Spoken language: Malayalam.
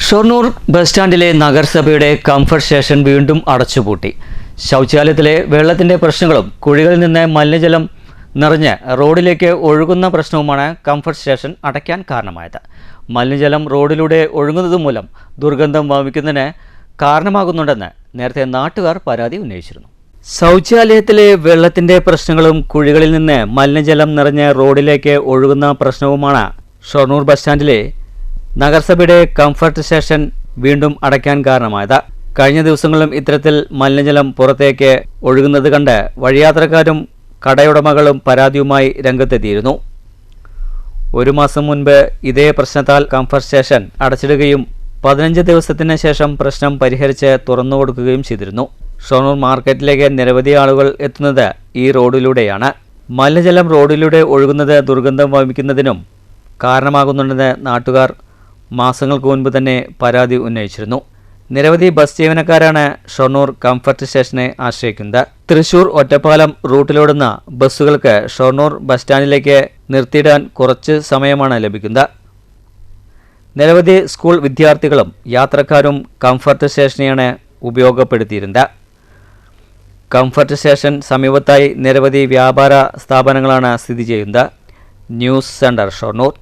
ഷൊർണൂർ ബസ് സ്റ്റാൻഡിലെ നഗരസഭയുടെ കംഫർട്ട് സ്റ്റേഷൻ വീണ്ടും അടച്ചുപൂട്ടി. ശൗചാലയത്തിലെ വെള്ളത്തിൻ്റെ പ്രശ്നങ്ങളും കുഴികളിൽ നിന്ന് മലിനജലം നിറഞ്ഞ് റോഡിലേക്ക് ഒഴുകുന്ന പ്രശ്നവുമാണ് കംഫർട്ട് സ്റ്റേഷൻ അടയ്ക്കാൻ കാരണമായത്. മലിനജലം റോഡിലൂടെ ഒഴുകുന്നത് മൂലം ദുർഗന്ധം വമിക്കുന്നതിന് കാരണമാകുന്നുണ്ടെന്ന് നേരത്തെ നാട്ടുകാർ പരാതി ഉന്നയിച്ചിരുന്നു. ശൗചാലയത്തിലെ വെള്ളത്തിൻ്റെ പ്രശ്നങ്ങളും കുഴികളിൽ നിന്ന് മലിനജലം നിറഞ്ഞ് റോഡിലേക്ക് ഒഴുകുന്ന പ്രശ്നവുമാണ് ഷൊർണൂർ ബസ് സ്റ്റാൻഡിലെ നഗരസഭയുടെ കംഫർട്ട് സ്റ്റേഷൻ വീണ്ടും അടയ്ക്കാൻ കാരണമായത്. കഴിഞ്ഞ ദിവസങ്ങളിലും ഇത്തരത്തിൽ മലിനജലം പുറത്തേക്ക് ഒഴുകുന്നത് കണ്ട് വഴിയാത്രക്കാരും കടയുടമകളും പരാതിയുമായി രംഗത്തെത്തിയിരുന്നു. ഒരു മാസം മുൻപ് ഇതേ പ്രശ്നത്താൽ കംഫർട്ട് സ്റ്റേഷൻ അടച്ചിടുകയും 15 ദിവസത്തിന് ശേഷം പ്രശ്നം പരിഹരിച്ച് തുറന്നു കൊടുക്കുകയും ചെയ്തിരുന്നു. ഷൊർണൂർ മാർക്കറ്റിലേക്ക് നിരവധി ആളുകൾ എത്തുന്നത് ഈ റോഡിലൂടെയാണ്. മലിനജലം റോഡിലൂടെ ഒഴുകുന്നത് ദുർഗന്ധം വമിക്കുന്നതിനും കാരണമാകുന്നുണ്ടെന്ന് നാട്ടുകാർ മാസങ്ങൾക്ക് മുൻപ് തന്നെ പരാതി ഉന്നയിച്ചിരുന്നു. നിരവധി ബസ് ജീവനക്കാരാണ് ഷൊർണൂർ കംഫർട്ട് സ്റ്റേഷനെ ആശ്രയിക്കുന്നത്. തൃശൂർ ഒറ്റപ്പാലം റൂട്ടിലോടുന്ന ബസ്സുകൾക്ക് ഷൊർണൂർ ബസ് സ്റ്റാൻഡിലേക്ക് നിർത്തിയിടാൻ കുറച്ച് സമയമാണ് ലഭിക്കുന്നത്. നിരവധി സ്കൂൾ വിദ്യാർത്ഥികളും യാത്രക്കാരും കംഫർട്ട് സ്റ്റേഷനെയാണ് ഉപയോഗപ്പെടുത്തിയിരുന്നത്. കംഫർട്ട് സ്റ്റേഷൻ സമീപത്തായി നിരവധി വ്യാപാര സ്ഥാപനങ്ങളാണ് സ്ഥിതി ചെയ്യുന്നത്. News centre Shoranur.